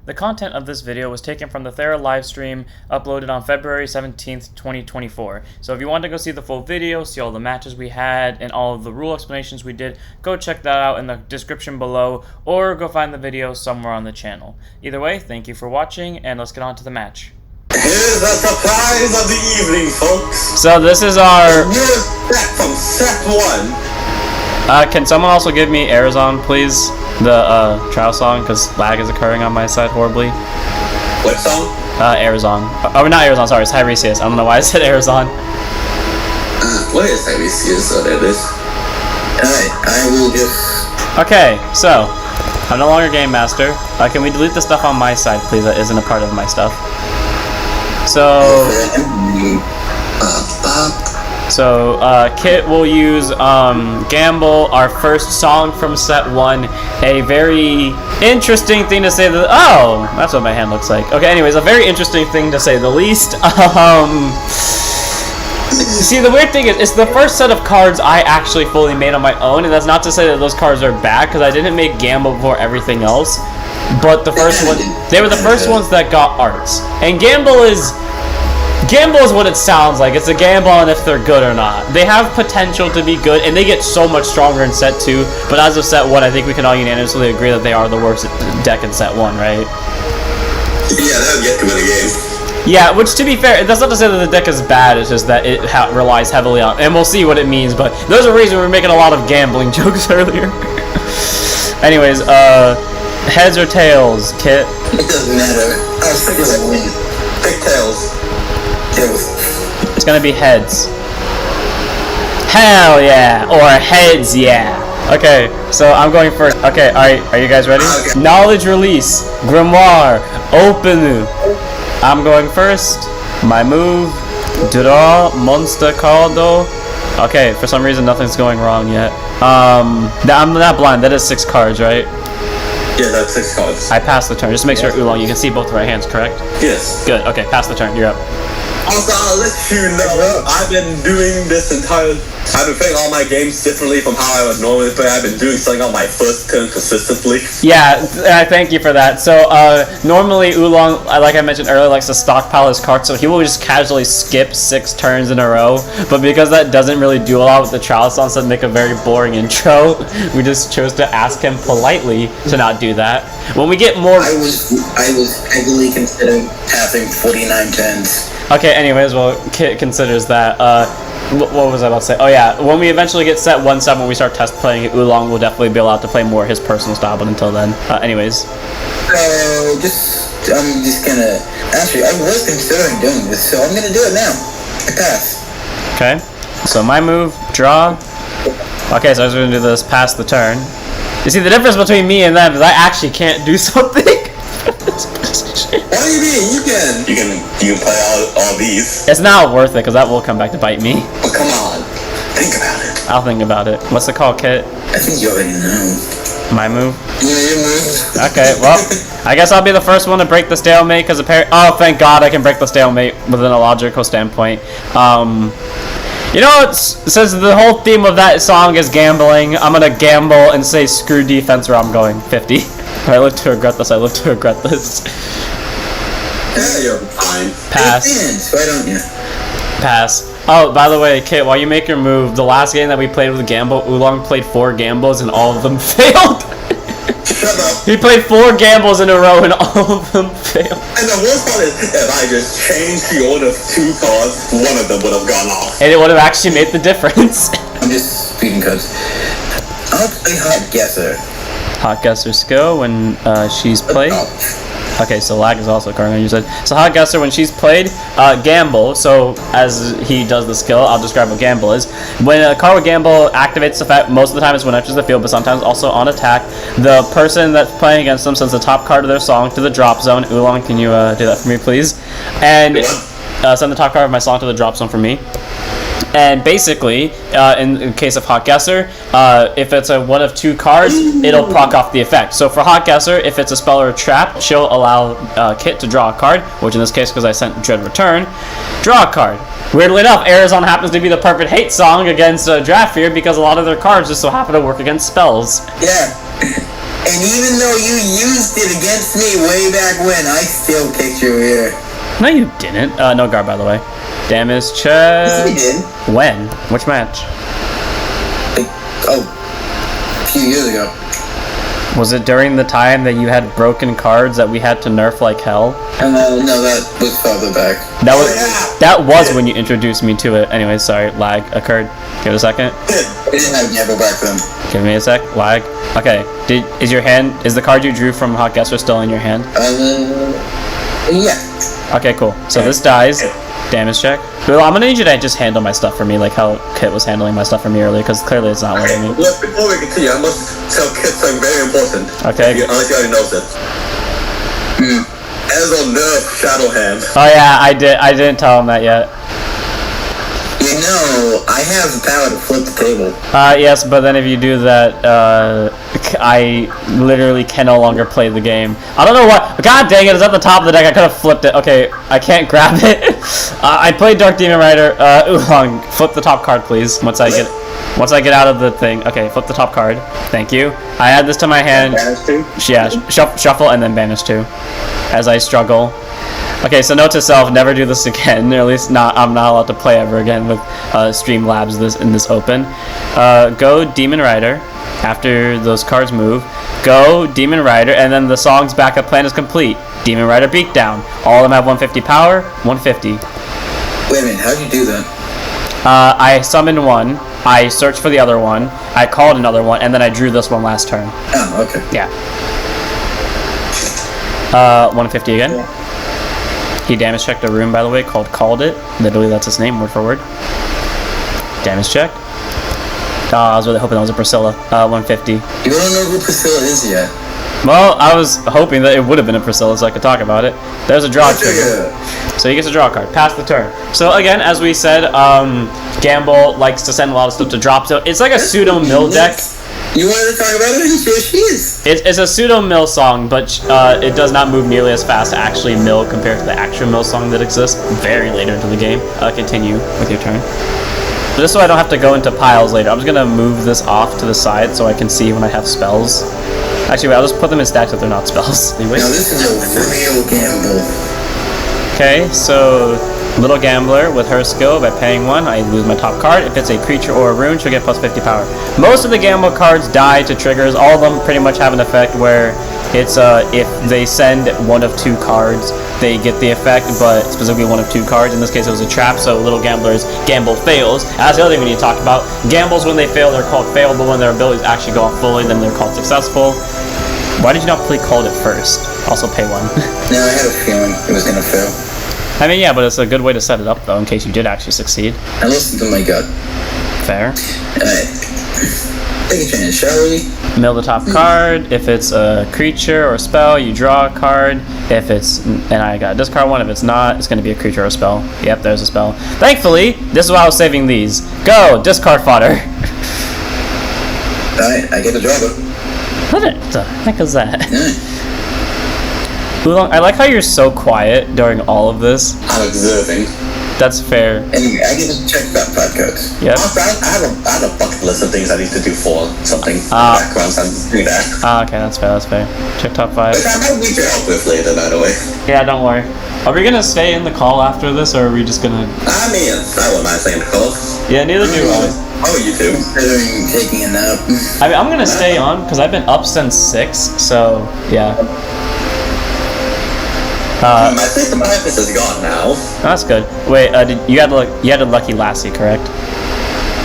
The content of this video was taken from the Thera Livestream uploaded on February 17th, 2024. So if you want to go see the full video, see all the matches we had, and all of the rule explanations we did, go check that out in the description below, or go find the video somewhere on the channel. Either way, thank you for watching, and let's get on to the match. Here's the surprise of the evening, folks. So this is our... We're back from set 1. Can someone also give me Arezon, please? The trial song, because lag is occurring on my side horribly. What song? Arezon. Oh, not Arezon, sorry, it's Teiris. I don't know why I said Arezon. What is Teiris? So that is. Alright, I will just... Okay, so, I'm no longer Game Master. Can we delete the stuff on my side, please, that isn't a part of my stuff? So, Kit will use Gamble, our first song from set 1. A very interesting thing to say that... Oh! That's what my hand looks like. Okay, anyways, a very interesting thing to say the least. See, the weird thing is, it's the first set of cards I actually fully made on my own, and that's not to say that those cards are bad, because I didn't make Gamble before everything else. But the first one... They were the first ones that got arts. And Gamble is what it sounds like. It's a gamble on if they're good or not. They have potential to be good, and they get so much stronger in set 2. But as of set 1, I think we can all unanimously agree that they are the worst deck in set 1, right? Yeah, that would get to win a game. Yeah, which to be fair, that's not to say that the deck is bad. It's just that it relies heavily on, and we'll see what it means. But there's a reason we're making a lot of gambling jokes earlier. Anyways, heads or tails, Kit? It doesn't matter. I was thinking like win. Pick tails. It's gonna be heads. Hell yeah! Or heads yeah! Okay, so I'm going first. Okay, alright, are you guys ready? Okay. Knowledge release. Grenmore Open. I'm going first. My move. Draw monster cardo. Okay, for some reason nothing's going wrong yet. I'm not blind, that is 6 cards, right? Yeah, that's 6 cards. I passed the turn. Just to make sure, Oolong, you can see both right hands, correct? Yes. Good, okay, pass the turn, you're up. Also, I'll let you know, I've been doing this I've been playing all my games differently from how I would normally play. I've been doing something on my first turn consistently. Yeah, I thank you for that. So, normally Oolong, like I mentioned earlier, likes to stockpile his cards, so he will just casually skip 6 turns in a row. But because that doesn't really do a lot with the trial song, so make a very boring intro, we just chose to ask him politely to not do that. When we get more... I was heavily considering having 49 turns. Okay, anyways, well, Kit considers that. What was I about to say? Oh yeah, when we eventually get set 1-7, when we start test playing, Oolong will definitely be allowed to play more his personal style, but until then. Anyways. I'm just gonna... Actually, I was considering doing this, so I'm gonna do it now. I pass. Okay, so my move, draw. Okay, so I was gonna do this, pass the turn. You see, the difference between me and them is I actually can't do something. What do you mean? You can play all these. It's not worth it, because that will come back to bite me. But come on, think about it. I'll think about it. What's the call, Kit? I think you already know. My move? Yeah, your move. Okay, well, I guess I'll be the first one to break the stalemate, because apparently... Oh, thank God I can break the stalemate within a logical standpoint. You know, since the whole theme of that song is gambling, I'm gonna gamble and say screw defense, or I'm going 50. I live to regret this, I live to regret this. Yeah, you're fine. Pass. Why don't you? Pass. Oh, by the way, Kit, while you make your move, the last game that we played with Gamble, Oolong played 4 gambles and all of them failed. Shut up. He played 4 gambles in a row and all of them failed. And the worst part is, if I just changed the order of 2 cards, one of them would have gone off. And it would have actually made the difference. I'm just speaking cards. I'll play Hot Guesser. Hot Guesser skill when she's played. Okay, so lag is also occurring, you said. So Hot Guesser, when she's played, Gamble, so as he does the skill, I'll describe what Gamble is. When a card with Gamble activates the fact, most of the time it's when it enters the field, but sometimes also on attack, the person that's playing against them sends the top card of their song to the drop zone. Oolong, can you do that for me, please? And send the top card of my song to the drop zone for me. And basically, in case of Hot Guesser, if it's a one of 2 cards, it'll proc off the effect. So for Hot Guesser, if it's a spell or a trap, she'll allow Kit to draw a card, which in this case, because I sent Dread Return, draw a card. Weirdly enough, Arezon happens to be the perfect hate song against Drafear, because a lot of their cards just so happen to work against spells. Yeah. And even though you used it against me way back when, I still kicked your rear. No, you didn't. No guard, by the way. Damage check. Yes, we did. When? Which match? A few years ago. Was it during the time that you had broken cards that we had to nerf like hell? No, that was farther back. That was when you introduced me to it. Anyway, sorry, lag occurred. Give it a second. We didn't have Gamble back then. Give me a sec. Lag. Okay. Is the card you drew from Hot Guesser still in your hand? Yeah. Okay, cool. So this dies. Damage check. Well, I'm gonna need you to just handle my stuff for me, like how Kit was handling my stuff for me earlier, because clearly it's not letting me. Look, before we continue, I must tell Kit something very important. Okay. Unless he already knows it. Ezel nerfed Shadow Hand. Oh yeah, I didn't tell him that yet. You know, I have the power to flip the table. Yes, but then if you do that, I literally can no longer play the game. I don't know what. God dang it! It's at the top of the deck. I could have flipped it. Okay, I can't grab it. I played Dark Demon Rider. Oolong, flip the top card, please. Once I get out of the thing. Okay, flip the top card. Thank you. I add this to my hand. Banish 2? Yeah, shuffle and then banish 2. As I struggle. Okay, so note to self: never do this again. Or at least I'm not allowed to play ever again with Streamlabs in this open. Go Demon Rider. After those cards move, go Demon Rider, and then the song's backup plan is complete. Demon Rider Beatdown. All of them have 150 power. 150. Wait a minute, how'd you do that? I summoned one. I searched for the other one. I called another one, and then I drew this one last turn. Oh, okay. Yeah. 150 again. Yeah. He damage checked a rune, by the way, called Called It. Literally, that's his name, word for word. Damage check. I was really hoping that was a Priscilla. 150. You don't know who Priscilla is yet. Well, I was hoping that it would have been a Priscilla so I could talk about it. There's a draw trigger. So he gets a draw card. Pass the turn. So again, as we said, Gamble likes to send a lot of stuff to drop. So it's like a pseudo mill deck. You wanted to talk about it? Here she is. It's a pseudo mill song, but it does not move nearly as fast to actually mill compared to the actual mill song that exists very later into the game. Continue with your turn. Just so I don't have to go into piles later, I'm just gonna move this off to the side so I can see when I have spells. Actually, wait, I'll just put them in stacks if they're not spells. Now this is a real gamble. Okay, so Little Gambler with her skill, by paying 1, I lose my top card. If it's a creature or a rune, she'll get plus 50 power. Most of the Gamble cards die to triggers. All of them pretty much have an effect where it's if they send one of 2 cards, they get the effect, but specifically one of 2 cards. In this case, it was a trap, so Little Gambler's Gamble fails. That's the other thing we need to talk about. Gambles, when they fail, they're called fail, but when their abilities actually go off fully, then they're called successful. Why did you not play Called It first? Also pay 1. No, I had a feeling it was gonna fail. I mean, yeah, but it's a good way to set it up, though, in case you did actually succeed. I listened to my gut. Fair. Alright. Take a chance, shall we? Mill the top card. If it's a creature or a spell, you draw a card. If it's... And I got discard 1. If it's not, it's going to be a creature or a spell. Yep, there's a spell. Thankfully, this is why I was saving these. Go! Discard fodder. Alright, I get a draw, though. What the heck is that? Yeah. Oolong, I like how you're so quiet during all of this. I'm observing. That's fair. Anyway, I get to check that 5 cards. Yep. I have a bucket list of things I need to do for something in the background, so I'm doing that. Okay, that's fair, that's fair. Check top 5. Which I might need your help with later, by the way. Yeah, don't worry. Are we gonna stay in the call after this, or are we just gonna... I mean, I wouldn't mind saying the call. Yeah, neither do I. Oh, you too. Considering taking a nap. I mean, I'm gonna stay on, because I've been up since 6, so, yeah. My system office is gone now. That's good. Wait, you had a Lucky Lassie, correct?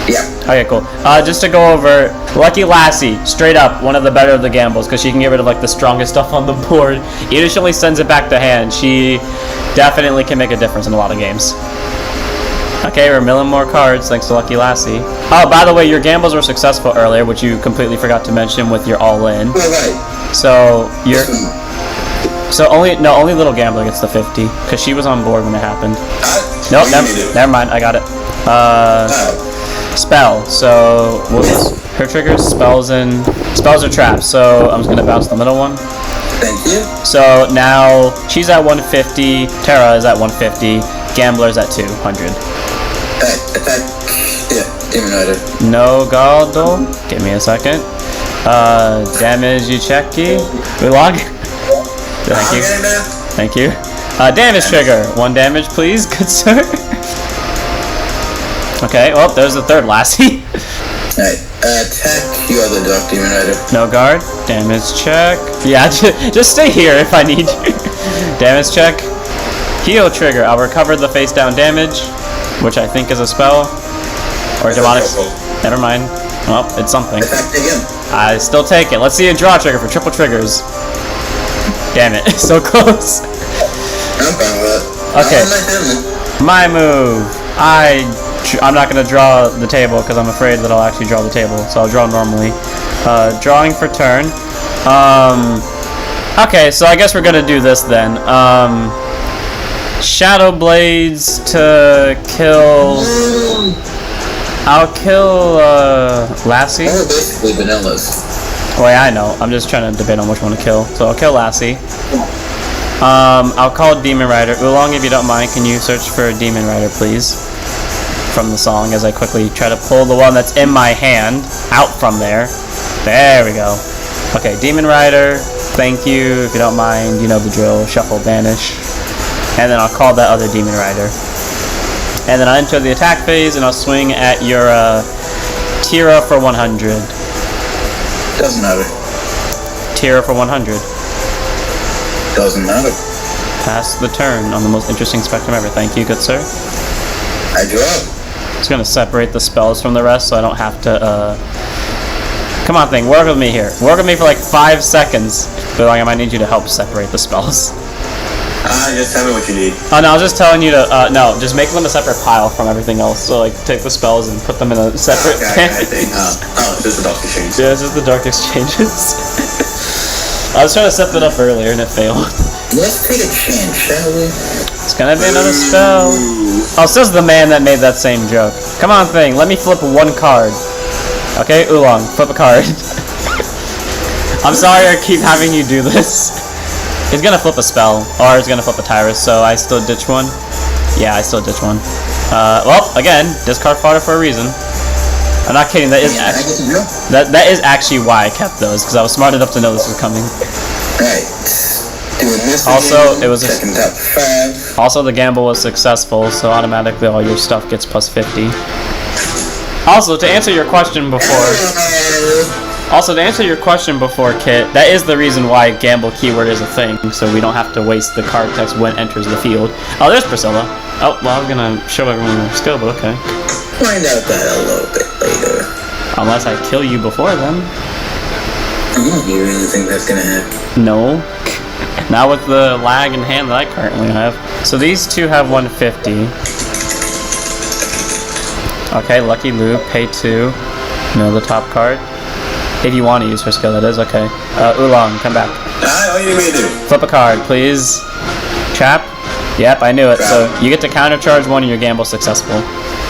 Yeah. Okay, cool. Just to go over, Lucky Lassie, straight up, one of the better of the gambles, because she can get rid of, like, the strongest stuff on the board. Even if she only sends it back to hand, she definitely can make a difference in a lot of games. Okay, we're milling more cards, thanks to Lucky Lassie. Oh, by the way, your gambles were successful earlier, which you completely forgot to mention with your all-in. Alright. So, you're... So only Little Gambler gets the 50, because she was on board when it happened. Nope, never mind, I got it. Spell. So what was her triggers? Spells are traps. So I'm just gonna bounce the middle one. Thank you. So now she's at 150. Thera is at 150. Gambler's at 200. Attack. Yeah, Demon Rider. No Galdo. Give me a second. Damage you checky. Ulong. Thank you. Thank you. Damage trigger. 1 damage, please, good sir. Okay, well, there's the third lassie. Alright, attack you other Dark Demon Rider. No guard. Damage check. Yeah, just stay here if I need you. Damage check. Heal trigger. I'll recover the face down damage, which I think is a spell. Or demonic. Never mind. Well, it's something. Attack again. I still take it. Let's see a draw trigger for triple triggers. Damn it. So close. I'm fine with that. Okay. My move. I'm not going to draw the table because I'm afraid that I'll actually draw the table. So I'll draw normally. Drawing for turn. Okay, so I guess we're going to do this then. Shadow Blades to kill... I'll kill Lassie. They're basically vanillas. Oh yeah, I know. I'm just trying to debate on which one to kill. So I'll kill Lassie. I'll call Demon Rider. Ulong, if you don't mind, can you search for Demon Rider, please? From the song, as I quickly try to pull the one that's in my hand out from there. There we go. Okay, Demon Rider. Thank you. If you don't mind, you know the drill. Shuffle, banish. And then I'll call that other Demon Rider. And then I'll enter the attack phase, and I'll swing at your Thera for 100. Doesn't matter. Thera for 100. Doesn't matter. Pass the turn on the most interesting spectrum ever. Thank you, good sir. I draw. It's going to separate the spells from the rest, so I don't have to, Come on, thing. Work with me here. Work with me for like 5 seconds. But like, I might need you to help separate the spells. Just tell me what you need. Oh, no, I was just telling you to, no, just make them a separate pile from everything else. So, like, take the spells and put them in a separate Okay, I think, this is the Dark Exchange. Yeah, this is the Dark Exchanges. I was trying to set that up earlier and it failed. Let's take a chance, shall we? It's gonna be another spell. Oh, says the man that made that same joke. Come on, thing, let me flip 1 card. Okay, Ulong, flip a card. I'm sorry I keep having you do this. He's gonna flip a spell, or he's gonna flip a Teiris, so I still ditch one. Yeah, I still ditch one. Well, again, discard fodder for a reason. I'm not kidding, that is actually that is actually why I kept those, because I was smart enough to know this was coming. Alright. Doing this Also, again. it was Checking top 5. Also, the gamble was successful, so automatically all your stuff gets plus 50. Also, to answer your question before... Also, to answer your question before, Kit, that is the reason why gamble keyword is a thing, so we don't have to waste the card text when it enters the field. Oh, there's Priscilla. Oh, well, I was gonna show everyone their skill, but okay. Find out that a little bit later. Unless I kill you before then. You really think that's gonna happen? No. Not with the lag in hand that I currently have. So these two have 150. Okay, Lucky Lou, pay 2. No, the top card. If you want to use her skill, that is okay. Ulong, come back. What do you mean to do? Flip a card, please. Trap? Yep, I knew it. So you get to countercharge 1 and your gamble successful.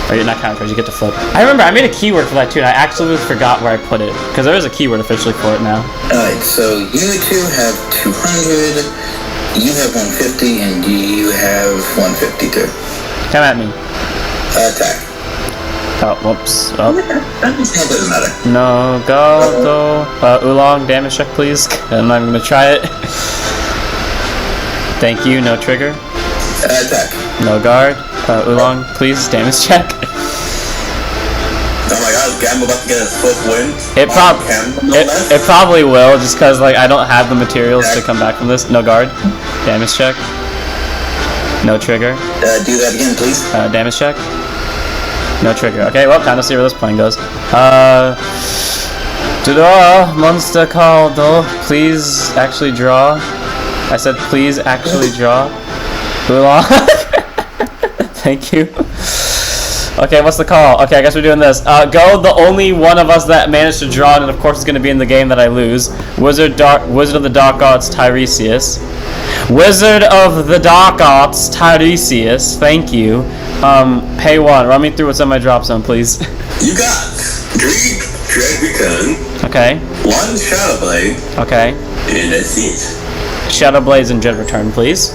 Or you're not countercharge, you get to flip. I remember I made a keyword for that too, and I actually forgot where I put it. Because there is a keyword officially for it now. Alright, so you two have 200, you have 150, and you have 150 too. Come at me. Attack. Oh, whoops. Oh. It doesn't matter. No, go. Ulong, damage check, please. I'm not even gonna try it. Thank you, no trigger. Attack. No guard. Ulong, please, damage check. Oh my god, is Gamble about to get his first win? It probably will, just because like I don't have the materials to come back from this. No guard. Damage check. No trigger. Do that again, please. Damage check. No trigger. Okay, well, time to see where this plane goes. Draw, monster call, though. Please actually draw. I said please actually draw. Ulong. Thank you. Okay, what's the call? Okay, I guess we're doing this. Go, the only one of us that managed to draw, and of course it's going to be in the game that I lose. Wizard of the Dark Arts, Tiresias. Wizard of the Dark Arts, Tiresias. Thank you. Pay 1. Run me through what's in my drop zone, please. You got Dread Return. Okay. 1 Shadow Blade. Okay. And that's it. Shadow Blades and Dread Return, please.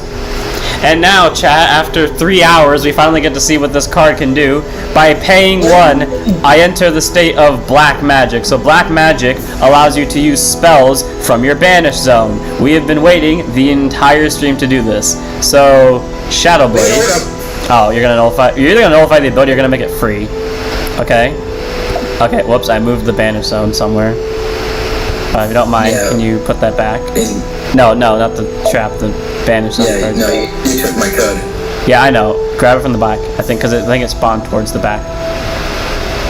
And now, chat, after 3 hours, we finally get to see what this card can do. By paying 1, I enter the state of black magic. So black magic allows you to use spells from your banish zone. We have been waiting the entire stream to do this. So, Shadow Blade. Oh, you're gonna nullify. You're either gonna nullify the ability or you're gonna make it free. Okay. Okay, whoops, I moved the banish zone somewhere. If you don't mind, can you put that back? No, not the trap, the banish zone card. No, you took my code. Yeah, I know. Grab it from the back. I think because I think it spawned towards the back.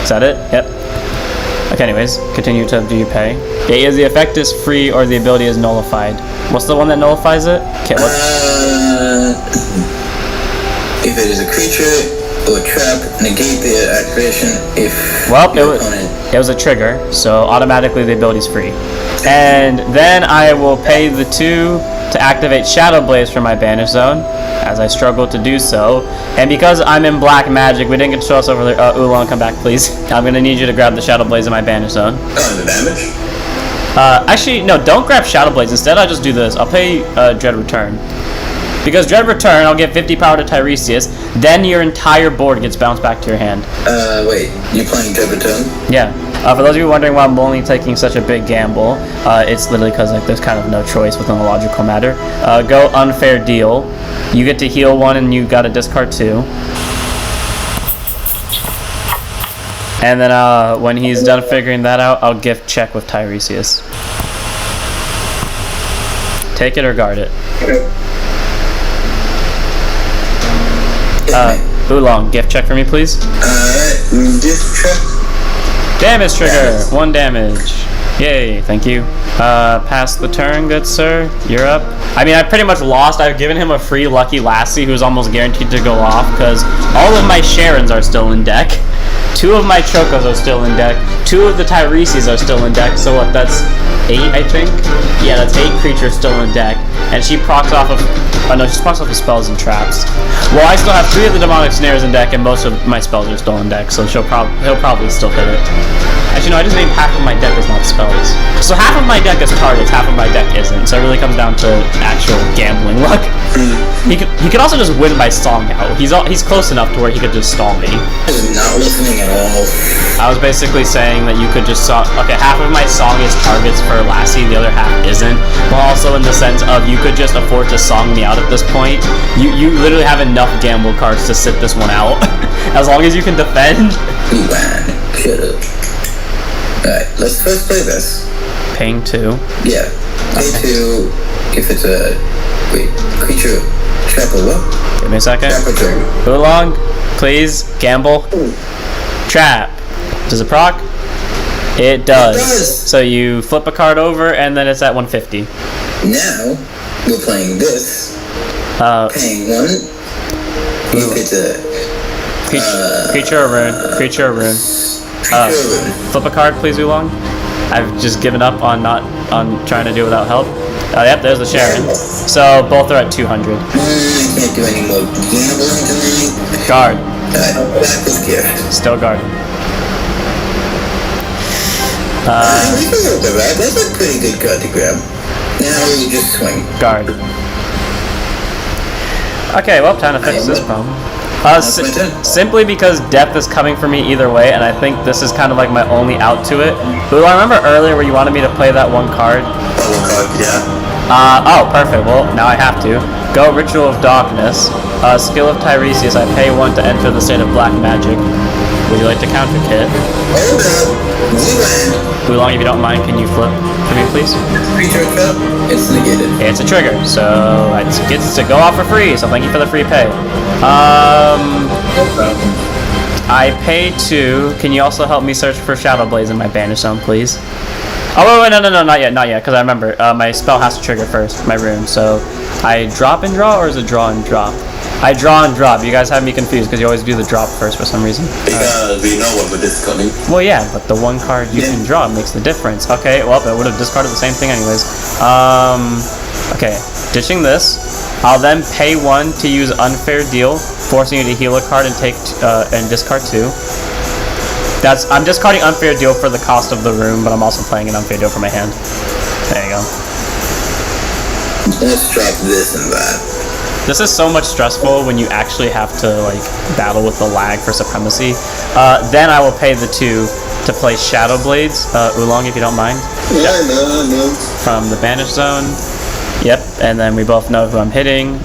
Is that it? Yep. Okay, anyways, continue to do you pay. Yeah, either the effect is free or the ability is nullified. What's the one that nullifies it? Okay, what? If it is a creature or trap, negate the activation if it was a trigger, so automatically the ability is free. And then I will pay the 2 to activate Shadow Blaze from my banish zone, as I struggle to do so. And because I'm in black magic, we didn't get to show us over there. Oolong, come back, please. I'm gonna need you to grab the Shadow Blaze in my banish zone. The damage? Actually, no, don't grab Shadow Blaze. Instead, I'll just do this. I'll pay Dread Return. Because Dread Return, I'll give 50 power to Tiresias, then your entire board gets bounced back to your hand. Wait, you playing Dread Return? Yeah. For those of you wondering why I'm only taking such a big gamble, it's literally because like there's kind of no choice within the logical matter. Go Unfair Deal. You get to heal 1 and you gotta discard 2. And then when he's done figuring that out, I'll gift check with Tiresias. Take it or guard it. Oolong, gift check for me, please. Gift check. Damage trigger, 1 damage. Yay, thank you. Pass the turn, good sir. You're up. I mean, I pretty much lost. I've given him a free Lucky Lassie who's almost guaranteed to go off because all of my Sharons are still in deck. 2 of my Chocos are still in deck. 2 of the Tiresias are still in deck. So what, that's 8, I think? Yeah, that's 8 creatures still in deck. And she procs off of... Oh no, she procs off of spells and traps. Well, I still have 3 of the demonic snares in deck and most of my spells are still in deck. So he'll probably still hit it. Actually, no, I just named half of my deck as not spells. So half of my deck is targets, half of my deck isn't. So it really comes down to actual gambling luck. He could also just win by song out. He's close enough to where he could just stall me. I'm not listening at all. I was basically saying that you could just okay, half of my song is targets for Lassie, the other half isn't. But also in the sense of you could just afford to song me out at this point. You literally have enough gamble cards to sit this one out. As long as you can defend. Man, should've. Alright, let's first play this. Paying 2. Yeah. Pay 2 if it's a creature trap or what? Give me a second. Trap or trigger. Oolong, please, gamble. Trap. Does it proc? It does. So you flip a card over and then it's at 150. Now, we're playing this. Paying 1. If it's a... Creature or rune. Creature or rune. Flip a card, please, Oolong. I've just given up on trying to do without help. Yep, there's the Sharon. So both are at 200. I can't do any more gambling tonight. Guard. Back with gift. Still guard. That's a pretty good card to grab. Now we just swing. Guard. Okay, well, time to fix this problem. Simply because depth is coming for me either way, and I think this is kind of like my only out to it. But I remember earlier where you wanted me to play that 1 card. One card, yeah. Oh, perfect. Well, now I have to. Go Ritual of Darkness. Skill of Tiresias. I pay 1 to enter the state of black magic. Would you like to counter kit? Hold up. Oolong, if you don't mind, can you flip for me, please? Creature trap. It's negated. It's a trigger, so it gets to go off for free. So thank you for the free pay. I pay 2. Can you also help me search for Shadow Blaze in my banish zone, please? Oh, wait, no, not yet, because I remember, my spell has to trigger first, my rune, so I drop and draw, or is it draw and drop? I draw and drop. You guys have me confused, because you always do the drop first for some reason. Because we know what we're discarding. Well, yeah, but the 1 card you can draw makes the difference. Okay, well, I would have discarded the same thing anyways. Okay, ditching this. I'll then pay 1 to use Unfair Deal, forcing you to heal a card and take and discard 2. I'm discarding Unfair Deal for the cost of the room, but I'm also playing an Unfair Deal for my hand. There you go. Let's drop this and that. This is so much stressful when you actually have to like battle with the lag for supremacy. Then I will pay the 2 to play Shadow Blades, Oolong, if you don't mind. Yeah, no. From the Banish Zone. Yep, and then we both know who I'm hitting.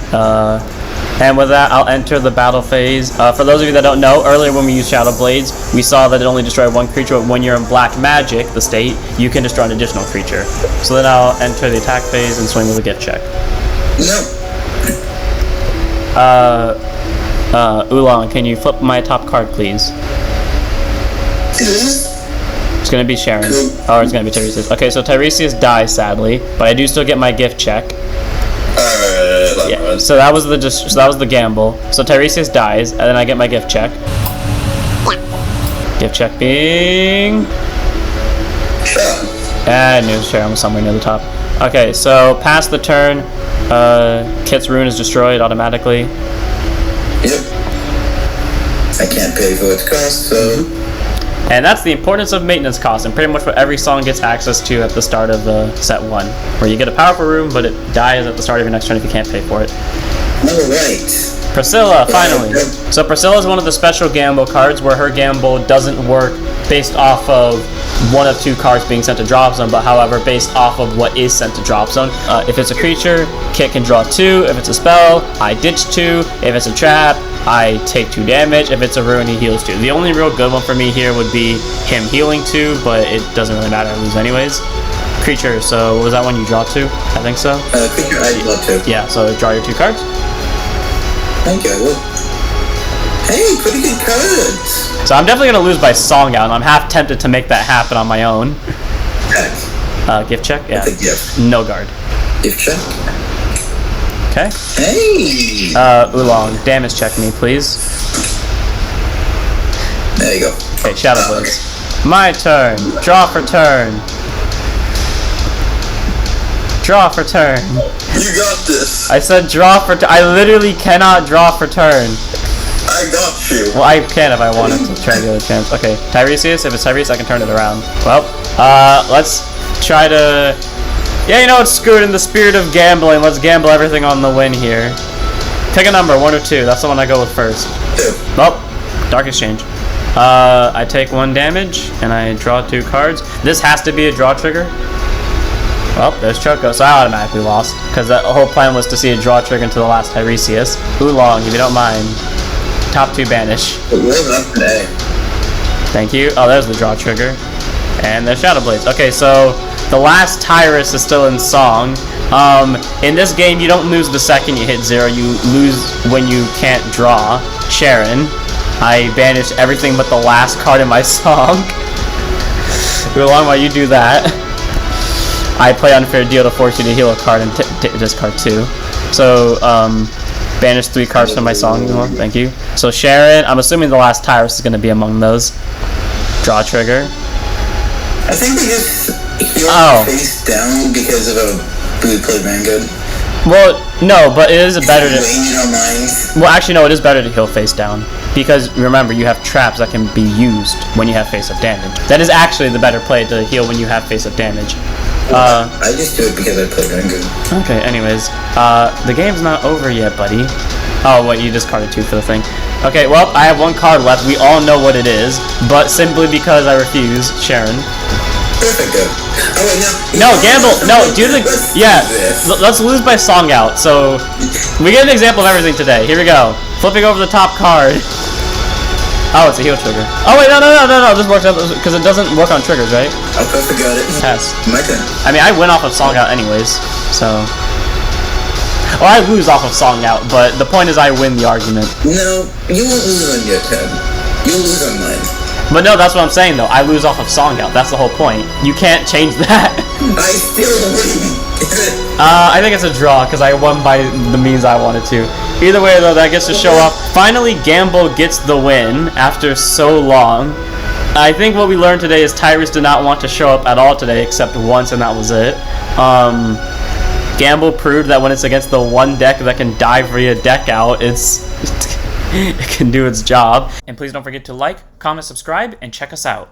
And with that, I'll enter the battle phase. For those of you that don't know, earlier when we used Shadow Blades, we saw that it only destroyed 1 creature, but when you're in Black Magic, the state, you can destroy an additional creature. So then I'll enter the attack phase and swing with a gift check. No. Oolong, can you flip my top card, please? It's gonna be Sharon. Or it's gonna be Tiresias. Okay, so Tiresias dies, sadly, but I do still get my gift check. Yeah, so that was the gamble. So Tiresias dies, and then I get my gift check. Gift check being... And near Sharon was somewhere near the top. Okay, so past the turn, Kit's rune is destroyed automatically. Yep. I can't pay for its cost, so... And that's the importance of maintenance costs, and pretty much what every song gets access to at the start of set 1. Where you get a powerful rune, but it dies at the start of your next turn if you can't pay for it. Alright. Priscilla, finally. So Priscilla is one of the special gamble cards where her gamble doesn't work based off of 1 of 2 cards being sent to drop zone, but however based off of what is sent to drop zone. If it's a creature, Kit can draw 2. If it's a spell, I ditch 2. If it's a trap, I take 2 damage. If it's a rune, he heals 2. The only real good one for me here would be him healing 2, but it doesn't really matter, I lose anyways. Creature, so what was that one you draw 2? I think so? Creature, I draw 2. Yeah, so draw your 2 cards. Thank you, I will. Hey, pretty good cards! So I'm definitely going to lose by Song Out, and I'm half tempted to make that happen on my own. Gift check? Yeah. That's a gift. No guard. Gift check. Okay. Hey! Oolong, damage check me, please. There you go. Okay, Shadow Blades. My turn. Draw for turn. Draw for turn. You got this. I said draw for turn. I literally cannot draw for turn. I got you. Well, I can if I wanted to try the other chance. Okay, Tiresias. If it's Tiresias, I can turn it around. Well, let's try to... Yeah, you know what? Screw it. In the spirit of gambling, let's gamble everything on the win here. Pick a number, 1 or 2. That's the one I go with first. 2. Well, Dark Exchange. I take 1 damage, and I draw 2 cards. This has to be a draw trigger. Well, there's Choco, so I automatically lost. Because the whole plan was to see a draw trigger into the last Tiresias. Oolong, if you don't mind. Top 2 banish. It was up today. Thank you. Oh, there's the draw trigger. And there's Shadow Blades. Okay, so the last Teiris is still in song. In this game, you don't lose the second you hit 0. You lose when you can't draw. Sharon. I banished everything but the last card in my song. Oolong, while you do that, I play Unfair Deal to force you to heal a card and discard 2. So, banish 3 cards from my song. Thank you. So Sharon, I'm assuming the last Teiris is going to be among those. Draw trigger. I think they just heal face down because of a blue play Vanguard. Well, no, but it is better to... You don't mind? Well, actually, no, it is better to heal face down. Because, remember, you have traps that can be used when you have face-up damage. That is actually the better play, to heal when you have face-up damage. I just do it because I play Vanguard. Okay, anyways. The game's not over yet, buddy. Oh, wait, you discarded 2 for the thing. Okay, well, I have 1 card left. We all know what it is. But simply because I refuse, Sharon. Perfect, good. Oh, wait, no, gamble. No, do the... Yeah, let's lose by Song Out. So, we get an example of everything today. Here we go. Flipping over the top card. Oh, it's a heal trigger. Oh, wait, no. This works out because it doesn't work on triggers, right? I forgot it. Yes. My turn. I mean, I win off of Song Out anyways, so... Or I lose off of Song Out, but the point is I win the argument. No, you won't lose on your turn. You'll lose on mine. But no, that's what I'm saying, though. I lose off of Song Out. That's the whole point. You can't change that. I still win. I think it's a draw, because I won by the means I wanted to. Either way, though, that gets to show off. Finally, Gamble gets the win after so long. I think what we learned today is Teiris did not want to show up at all today, except once, and that was it. Gamble proved that when it's against the one deck that can dive via deck out, it can do its job. And please don't forget to like, comment, subscribe, and check us out.